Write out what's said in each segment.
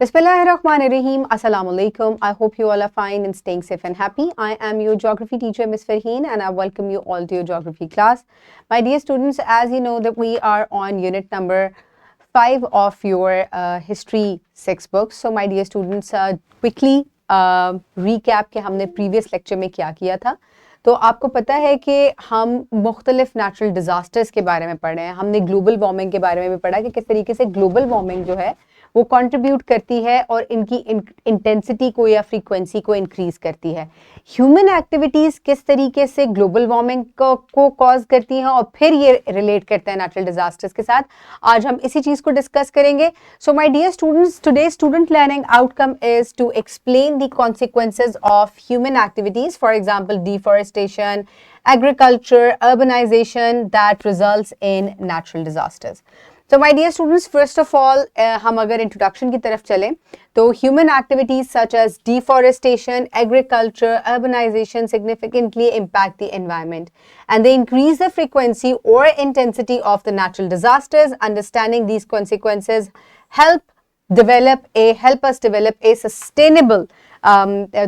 Bismillahirrahmanirrahim. Assalamu alaikum. I hope you all are fine and staying safe and happy. I am your geography teacher, Ms. Farheen, and I welcome you all to your geography class. My dear students, as you know that we are on unit number 5 of your history 6 books. So my dear students, quickly recap के हमने previous lecture में क्या किया था. तो आपको पता है कि हम मुख्तलिफ नेचुरल डिज़ास्टर्स के बारे में पढ़ रहे हैं. हमने ग्लोबल वार्मिंग के बारे में भी पढ़ा कि किस तरीके से ग्लोबल वार्मिंग जो है वो कंट्रीब्यूट करती है और इनकी इंटेंसिटी को या फ्रीक्वेंसी को इंक्रीज करती है. ह्यूमन एक्टिविटीज़ किस तरीके से ग्लोबल वार्मिंग को कॉज करती हैं और फिर ये रिलेट करते हैं नेचुरल डिज़ास्टर्स के साथ. आज हम इसी चीज़ को डिस्कस करेंगे. So my dear students, today student learning outcome is to explain the consequences of human activities, for example deforestation, agriculture, urbanization that results in natural disasters. So my dear students, first of all, हम अगर introduction की तरफ चलें तो human activities such as deforestation, agriculture, urbanization significantly impact the environment and they increase the frequency or intensity of the natural disasters. Understanding these consequences help us develop a sustainable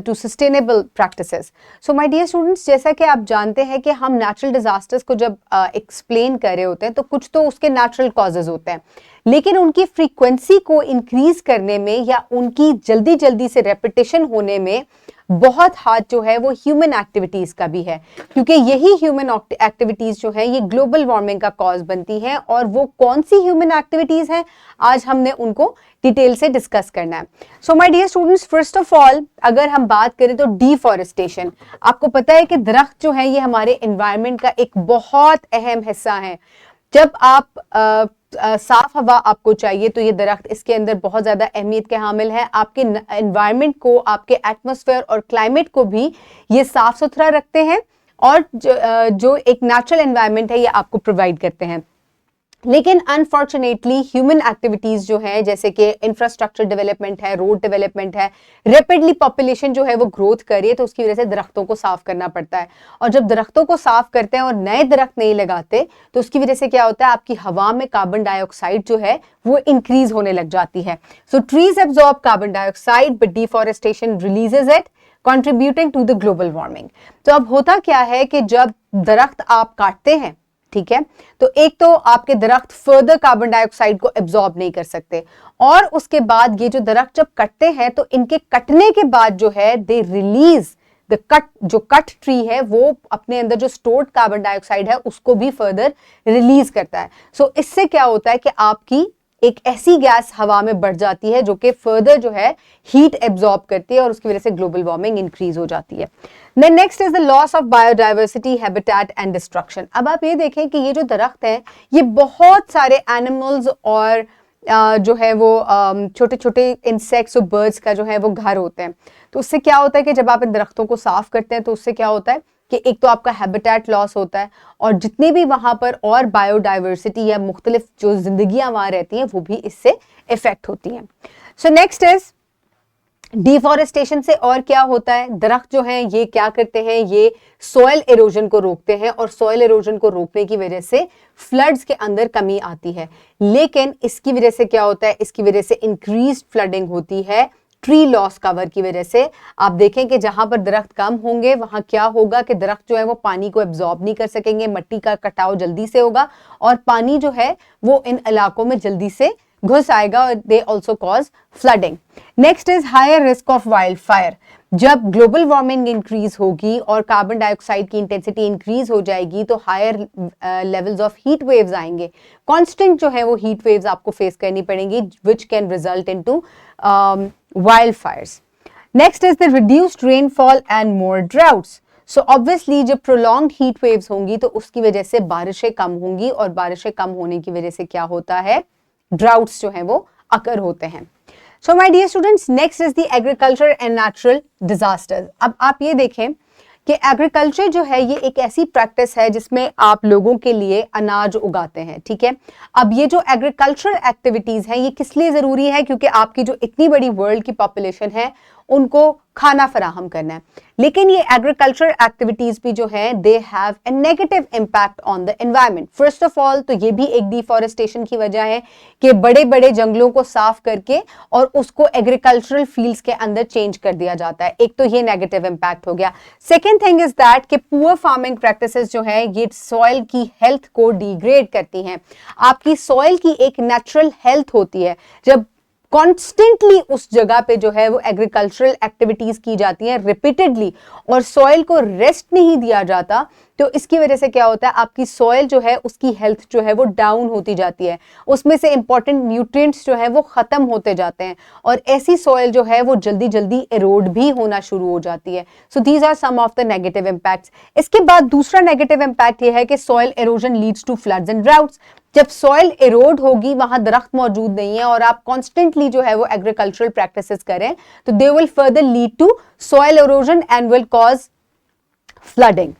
to sustainable practices. So my dear students, जैसा कि आप जानते हैं कि हम natural disasters को जब explain कर रहे होते हैं तो कुछ तो उसके natural causes होते हैं, लेकिन उनकी frequency को increase करने में या उनकी जल्दी से repetition होने में बहुत हाथ जो है वो ह्यूमन एक्टिविटीज़ का भी है, क्योंकि यही ह्यूमन एक्टिविटीज़ जो है ये ग्लोबल वार्मिंग का कॉज बनती हैं. और वो कौन सी ह्यूमन एक्टिविटीज़ हैं, आज हमने उनको डिटेल से डिस्कस करना है. So my dear students, first of all अगर हम बात करें तो डिफॉरेस्टेशन. आपको पता है कि दरख्त जो है ये हमारे एनवायरनमेंट का एक बहुत अहम हिस्सा है. जब आप साफ हवा आपको चाहिए तो ये दरख्त इसके अंदर बहुत ज़्यादा अहमियत के हामिल है. आपके एनवायरनमेंट को, आपके एटमॉस्फेयर और क्लाइमेट को भी ये साफ सुथरा रखते हैं और जो एक नेचुरल एनवायरनमेंट है ये आपको प्रोवाइड करते हैं. लेकिन अनफॉर्चुनेटली ह्यूमन एक्टिविटीज़ जो है, जैसे कि इंफ्रास्ट्रक्चर डेवलपमेंट है, रोड डेवलपमेंट है, रैपिडली पॉपुलेशन जो है वो ग्रोथ कर रही है, तो उसकी वजह से दरख्तों को साफ करना पड़ता है. और जब दरख्तों को साफ करते हैं और नए दरख्त नहीं लगाते तो उसकी वजह से क्या होता है, आपकी हवा में कार्बन डाइऑक्साइड जो है वो इंक्रीज होने लग जाती है. So trees absorb carbon dioxide but deforestation releases it, contributing to the global warming. तो अब होता क्या है कि जब दरख्त आप काटते हैं, ठीक है, तो एक तो आपके दरख्त फर्दर कार्बन डाइऑक्साइड को एब्जॉर्ब नहीं कर सकते, और उसके बाद ये जो दरख्त जब कटते हैं तो इनके कटने के बाद जो है they release the cut tree है वो अपने अंदर जो स्टोर्ड कार्बन डाइऑक्साइड है उसको भी फर्दर रिलीज करता है. सो इससे क्या होता है कि आपकी एक ऐसी गैस हवा में बढ़ जाती है जो कि फर्दर जो है हीट एब्जॉर्ब करती है और उसकी वजह से ग्लोबल वार्मिंग इंक्रीज हो जाती है. Then next is the loss of biodiversity, habitat and destruction. अब आप ये देखें कि ये जो दरख्त है ये बहुत सारे एनिमल्स और जो है वो छोटे छोटे इंसेक्ट्स और बर्ड्स का जो है वो घर होते हैं. तो उससे क्या होता है कि जब आप इन दरख्तों को साफ करते हैं तो उससे क्या होता है कि एक तो आपका हैबिटेट लॉस होता है और जितने भी वहाँ पर और बायोडाइवर्सिटी या मुख्तलिफ जो जिंदगियाँ वहाँ रहती हैं वो भी इससे इफेक्ट होती हैं. सो नेक्स्ट इज डिफॉरेस्टेशन से और क्या होता है, दरख्त जो हैं ये क्या करते हैं, ये सॉइल एरोजन को रोकते हैं और सॉइल एरोजन को रोकने की वजह से फ्लड्स के अंदर कमी आती है. लेकिन इसकी वजह से क्या होता है, इसकी वजह से इंक्रीज फ्लडिंग होती है ट्री लॉस कवर की वजह से. आप देखें कि जहां पर दरख्त कम होंगे वहां क्या होगा कि दरख्त जो है वो पानी को एब्जॉर्ब नहीं कर सकेंगे, मिट्टी का कटाव जल्दी से होगा और पानी जो है वो इन इलाकों में जल्दी से घुस आएगा और they also cause flooding. Next is higher risk of wild fire. जब ग्लोबल वार्मिंग इंक्रीज होगी और कार्बन डाइऑक्साइड की इंटेंसिटी इंक्रीज हो जाएगी तो higher levels of heat waves आएंगे. कांस्टेंट जो है वो हीट वेव्स आपको फेस करनी पड़ेंगी which can result into wildfires. Next is the reduced rainfall and more droughts. So obviously जब prolonged heat waves होंगी तो उसकी वजह से बारिशें कम होंगी और बारिशें कम होने की वजह से क्या होता है, droughts जो हैं वो अकर होते हैं. So my dear students, next is the agriculture and natural disasters. अब आप ये देखें कि एग्रीकल्चर जो है ये एक ऐसी प्रैक्टिस है जिसमें आप लोगों के लिए अनाज उगाते हैं, ठीक है. अब ये जो एग्रीकल्चर एक्टिविटीज हैं ये किस लिए जरूरी है, क्योंकि आपकी जो इतनी बड़ी वर्ल्ड की पॉपुलेशन है उनको खाना फराहम करना है। लेकिन ये एग्रीकल्चर एक्टिविटीज भी जो है they have a negative impact on the environment. First of all तो ये भी एक डिफॉरेस्टेशन की वजह है कि बड़े बड़े जंगलों को साफ करके और उसको एग्रीकल्चरल फील्ड्स के अंदर चेंज कर दिया जाता है। एक तो ये नेगेटिव इम्पैक्ट हो गया। सेकेंड थिंग इज दैट कि पुअर फार्मिंग प्रैक्टिसेस जो है ये सॉइल की हेल्थ को डिग्रेड करती हैं। आपकी सॉइल की एक नेचुरल हेल्थ होती है, जब कॉन्स्टेंटली उस जगह पे जो है वो एग्रीकल्चरल एक्टिविटीज की जाती हैं रिपीटेडली और सॉइल को रेस्ट नहीं दिया जाता, तो इसकी वजह से क्या होता है, आपकी सॉइल जो है उसकी हेल्थ जो है वो डाउन होती जाती है, उसमें से इंपॉर्टेंट न्यूट्रिएंट्स जो है वो खत्म होते जाते हैं और ऐसी सॉइल जो है वो जल्दी जल्दी एरोड भी होना शुरू हो जाती है। So these are some of the negative impacts. इसके बाद दूसरा नेगेटिव इम्पैक्ट ये है कि soil erosion leads to floods and droughts. जब सॉइल एरोड होगी, वहां दरख्त मौजूद नहीं है और आप कॉन्स्टेंटली जो है वो एग्रीकल्चरल प्रैक्टिसेस करें, तो they will further lead to soil erosion and will cause flooding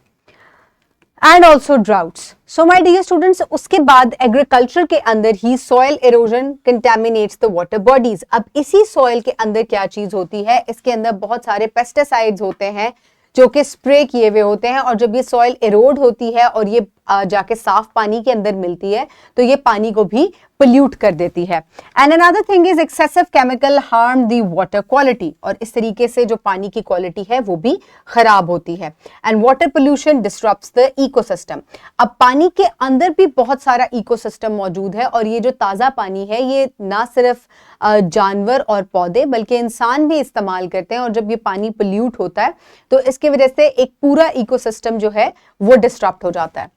and also droughts. So my dear students, उसके बाद एग्रीकल्चर के अंदर ही soil erosion contaminates the water bodies. अब इसी सॉइल के अंदर क्या चीज होती है, इसके अंदर बहुत सारे पेस्टिसाइड्स होते हैं जो कि स्प्रे किए हुए होते हैं और जब ये सॉइल एरोड होती है और ये जाके साफ पानी के अंदर मिलती है तो ये पानी को भी पोल्यूट कर देती है। And another thing is excessive chemical harm the water quality, और इस तरीके से जो पानी की क्वालिटी है वो भी खराब होती है। And water pollution disturbs the ecosystem. अब पानी के अंदर भी बहुत सारा इकोसिस्टम मौजूद है और ये जो ताज़ा पानी है ये ना सिर्फ जानवर और पौधे बल्कि इंसान भी इस्तेमाल करते हैं और जब ये पानी पोल्यूट होता है तो इसकी वजह से एक पूरा इकोसिस्टम जो है वो डिस्टर्ब हो जाता है।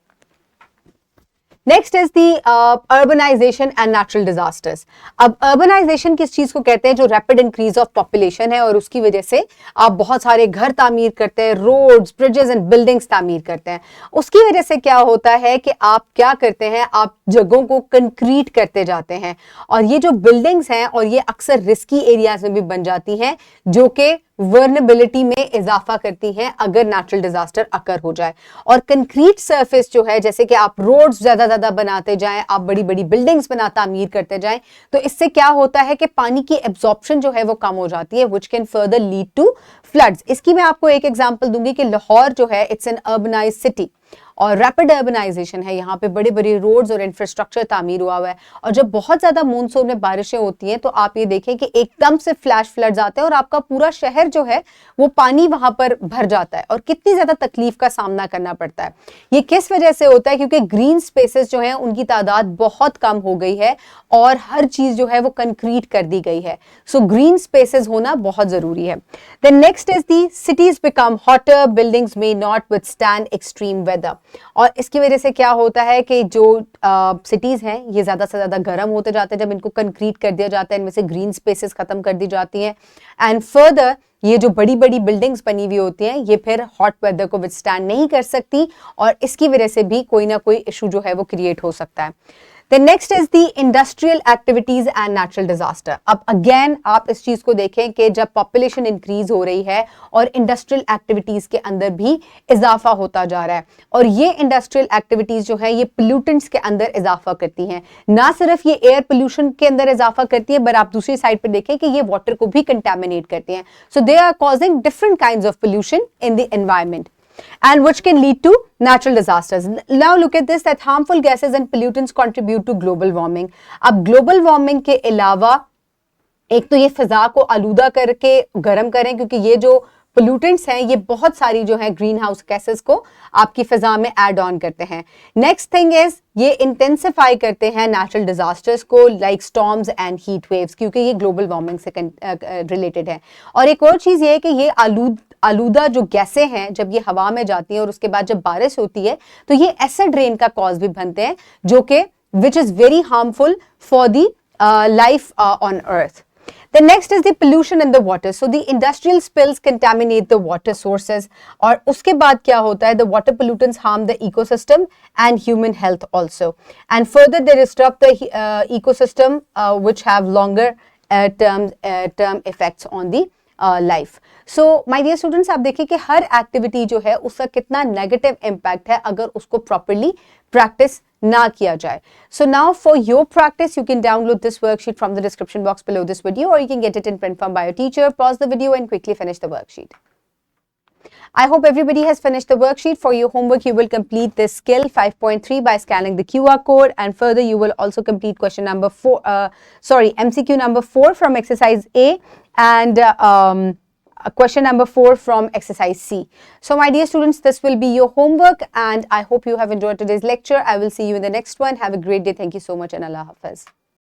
Next is the urbanization and natural disasters. अब अर्बनाइजेशन किस चीज को कहते हैं, जो रैपिड इंक्रीज ऑफ पॉपुलेशन है और उसकी वजह से आप बहुत सारे घर तामीर करते हैं, रोड्स, ब्रिजेस एंड बिल्डिंग्स तामीर करते हैं। उसकी वजह से क्या होता है कि आप क्या करते हैं, आप जगहों को कंक्रीट करते जाते हैं और ये जो बिल्डिंग्स हैं और ये अक्सर रिस्की एरियाज में भी बन जाती हैं जो कि वर्नेबिलिटी में इजाफा करती हैं अगर नेचुरल डिजास्टर अकर हो जाए। और कंक्रीट सरफेस जो है, जैसे कि आप रोड्स ज्यादा बनाते जाएं, आप बड़ी बड़ी बिल्डिंग्स तामीर करते जाएं, तो इससे क्या होता है कि पानी की एब्जॉर्प्शन जो है वो कम हो जाती है, which can further lead to floods. इसकी मैं आपको एक एग्जांपल दूंगी कि लाहौर जो है इट्स एन अर्बनाइज्ड सिटी और रैपिड अर्बनाइजेशन है, यहाँ पे बड़े बड़े रोड्स और इंफ्रास्ट्रक्चर तामीर हुआ है और जब बहुत ज्यादा मानसून में बारिशें होती हैं तो आप ये देखें कि एकदम से फ्लैश फ्लड्स आते हैं और आपका पूरा शहर जो है वो पानी वहां पर भर जाता है और कितनी ज्यादा तकलीफ का सामना करना पड़ता है। ये किस वजह से होता है, क्योंकि ग्रीन स्पेसेस जो है उनकी तादाद बहुत कम हो गई है और हर चीज जो है वो कंक्रीट कर दी गई है। सो ग्रीन स्पेसेस होना बहुत जरूरी है। Then next is the cities become hotter, buildings may not withstand extreme weather. और इसकी वजह से क्या होता है कि जो सिटीज हैं ये ज्यादा से ज्यादा गर्म होते जाते हैं जब इनको कंक्रीट कर दिया जाता है, इनमें से ग्रीन स्पेसेस खत्म कर दी जाती हैं एंड फर्दर ये जो बड़ी बड़ी बिल्डिंग्स बनी हुई होती हैं ये फिर हॉट वेदर को विथस्टैंड नहीं कर सकती और इसकी वजह से भी कोई ना कोई इशू जो है वो क्रिएट हो सकता है। Then next is the industrial activities and natural disaster. अब अगेन आप इस चीज को देखें कि जब पॉपुलेशन इंक्रीज हो रही है और इंडस्ट्रियल एक्टिविटीज के अंदर भी इजाफा होता जा रहा है और ये इंडस्ट्रियल एक्टिविटीज जो है ये पोल्यूटेंट्स के अंदर इजाफा करती हैं। ना सिर्फ ये एयर पोल्यूशन के अंदर इजाफा करती है बट आप दूसरी साइड पर देखें कि ये वाटर को भी कंटेमिनेट करती हैं। So they are causing different kinds of pollution in the environment and which can lead to natural disasters. Now look at this, that harmful gases and pollutants contribute to global warming. अब global warming के अलावा एक तो ये फिजा को आलूदा करके गर्म करें, क्योंकि ये जो पोल्यूटेंट्स हैं ये बहुत सारी जो है ग्रीन हाउस गैसेस को आपकी फिजा में ऐड ऑन करते हैं। नेक्स्ट थिंग इज ये इंटेंसिफाई करते हैं नेचुरल डिजास्टर्स को like storms and heat waves, क्योंकि ये ग्लोबल वार्मिंग से रिलेटेड है। और एक और चीज ये है कि ये आलूदा जो गैसें हैं जब ये हवा में जाती हैं और उसके बाद जब बारिश होती है तो ये एसिड रेन का कॉज भी बनते हैं जो कि which is very harmful for the life on earth. The next is the pollution in the water. So the industrial spills contaminate the water sources. और उसके बाद क्या होता है? The water pollutants harm the ecosystem and human health also. And further they disrupt the ecosystem which have longer term effects on the life. So my dear students, आप देखिए कि हर activity जो है उसका कितना नेगेटिव इम्पैक्ट है अगर उसको प्रॉपरली प्रैक्टिस ना किया जाए. So now for your practice, you can download this worksheet from the description box below this video, or you can get it in print form by your teacher. Pause the video and quickly finish the worksheet. I hope everybody has finished the worksheet. For your homework, you will complete this skill 5.3 by scanning the QR code, and further you will also complete question number 4, MCQ number 4 from exercise A, and question number 4 from exercise C. So my dear students, this will be your homework, and I hope you have enjoyed today's lecture. I will see you in the next one. Have a great day. Thank you so much, and Allah Hafiz.